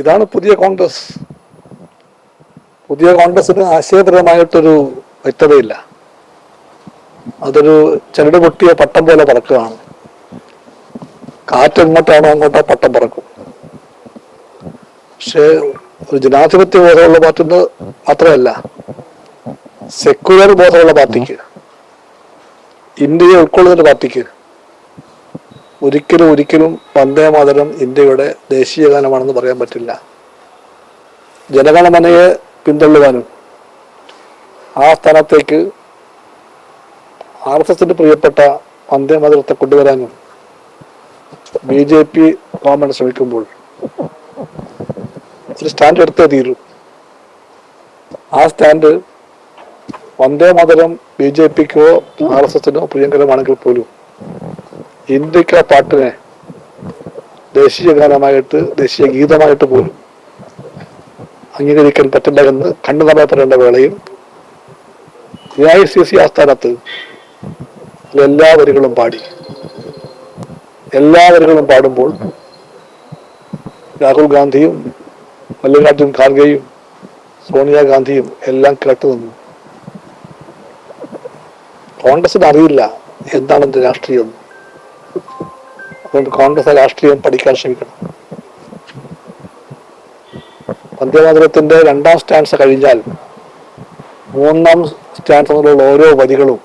ഇതാണ് പുതിയ കോൺഗ്രസ്. പുതിയ കോൺഗ്രസിന് ആശയപരമായിട്ടൊരു വ്യക്തതയില്ല. അതൊരു ചരട് പൊട്ടിയ പട്ടം പോലെ പറക്കുകയാണ്. കാറ്റ് എങ്ങോട്ടാണോ അങ്ങോട്ടോ പട്ടം പറക്കും. പക്ഷേ ഒരു ജനാധിപത്യ ബോധമുള്ള പാർട്ടി മാത്രമല്ല, സെക്യുലർ ബോധമുള്ള പാർട്ടിക്ക്, ഇന്ത്യയെ ഉൾക്കൊള്ളുന്ന പാർട്ടിക്ക് ഒരിക്കലും വന്ദേ മാതരം ഇന്ത്യയുടെ ദേശീയ ഗാനമാണെന്ന് പറയാൻ പറ്റില്ല. ജനഗണമനയെ പിന്തള്ളുവാനും ആ സ്ഥാനത്തേക്ക് RSSന്റെ പ്രിയപ്പെട്ട വന്ദേ മാതരത്തെ കൊണ്ടുവരാനും BJP ഗവൺമെന്റ് ശ്രമിക്കുമ്പോൾ ഒരു സ്റ്റാൻഡ് എടുത്തേ തീരൂ. ആ സ്റ്റാൻഡ് വന്ദേ മാതരം BJPക്കോ RSSനോ പ്രിയങ്കരമാണെങ്കിൽ പോലും ഇന്ത്യക്ക് ആ പാട്ടിനെ ദേശീയ ഗാനമായിട്ട്, ദേശീയ ഗീതമായിട്ട് പോലും അംഗീകരിക്കാൻ പറ്റില്ല എന്ന് കണ്ടു നമ്മൾ പറയേണ്ട വേളയിൽ AICC ആസ്ഥാനത്ത് എല്ലാ വരികളും പാടുമ്പോൾ രാഹുൽ ഗാന്ധിയും മല്ലികാർജുൻ ഖാർഗെയും സോണിയാഗാന്ധിയും എല്ലാം കേട്ടു നിന്നു. കോൺഗ്രസിന് അറിയില്ല എന്താണ് എന്റെ രാഷ്ട്രീയം. അതുകൊണ്ട് കോൺഗ്രസ് രാഷ്ട്രീയം പഠിക്കാൻ ശ്രമിക്കണം. വന്ദേമാതരത്തിന്റെ 2ാം സ്റ്റാൻസ് കഴിഞ്ഞാൽ 3ാം സ്റ്റാൻസ് മുതലുള്ള ഓരോ വരികളും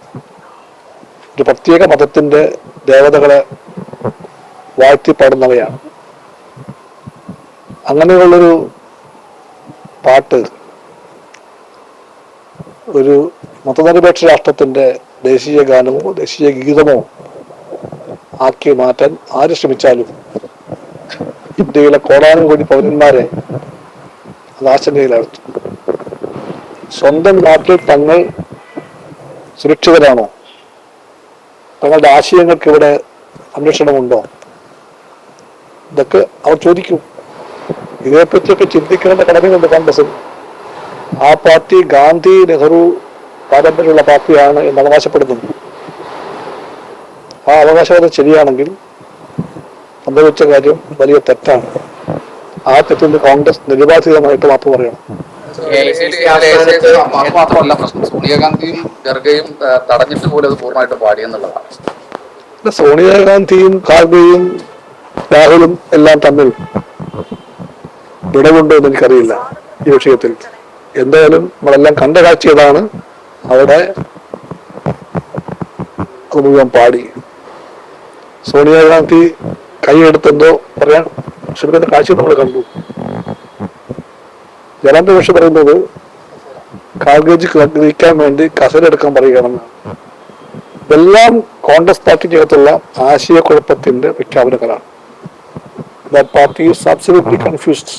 ഒരു പ്രത്യേക മതത്തിന്റെ ദേവതകളെ വാഴ്ത്തിപ്പാടുന്നവയാണ്. അങ്ങനെയുള്ളൊരു പാട്ട് ഒരു മതനിരപേക്ഷ രാഷ്ട്രത്തിന്റെ ദേശീയ ഗാനമോ ദേശീയ ഗീതമോ ആക്കി മാറ്റാൻ ആര് ശ്രമിച്ചാലും ഇന്ത്യയിലെ കോടാനുകോടി പൗരന്മാരെ അത് ആശങ്കയിലാഴ്ത്തും. സ്വന്തം നാട്ടിൽ തങ്ങൾ സുരക്ഷിതരാണോ? തങ്ങളുടെ ആശയങ്ങൾക്ക് ഇവിടെ സംരക്ഷണമുണ്ടോ? ഇതൊക്കെ അവർ ചോദിക്കും. ഇതേപ്പറ്റിയൊക്കെ ചിന്തിക്കേണ്ട കടമയുണ്ട് കോൺഗ്രസിന്. ആ പാർട്ടി ഗാന്ധി നെഹ്റു പാരമ്പര്യമുള്ള പാർട്ടിയാണ് എന്ന് അവകാശപ്പെടുന്നുണ്ട്. ആ അവകാശവാദം ശരിയാണെങ്കിൽ സംഭവിച്ച കാര്യം വലിയ തെറ്റാണ്. ആ തെറ്റിന് കോൺഗ്രസ് നിരുപാധികമായിട്ട് മാപ്പ് പറയണം. മാത്രമല്ല പ്രശ്നം, സോണിയാഗാന്ധിയും ഖർഗെയും തടഞ്ഞിട്ട് പോലും അത് പൂർണ്ണമായിട്ട് പാടിയെന്നുള്ളതാണ്. സോണിയാഗാന്ധിയും ഖാർഗെയും രാഹുലും എല്ലാം തമ്മിൽ വിടവുണ്ടോ എന്ന് എനിക്കറിയില്ല ഈ വിഷയത്തിൽ. എന്തായാലും നമ്മളെല്ലാം കണ്ട കാഴ്ചയതാണ്. അവിടെ അത് മുഴുവൻ പാടി. സോണിയാഗാന്ധി കൈയെടുത്തെന്തോ പറയാൻ ശ്രമിക്കുന്ന കാഴ്ച നമ്മൾ കണ്ടു. ജലന്റെ പക്ഷെ പറയുന്നത് ഖാർഗെജി ഗ്രഹിക്കാൻ വേണ്ടി കസരെടുക്കാൻ പറയുകയാണെന്ന്. ഇതെല്ലാം Congress പാർട്ടിക്കകത്തുള്ള ആശയക്കുഴപ്പത്തിന്റെ പ്രഖ്യാപനങ്ങളാണ്. That party is absolutely confused.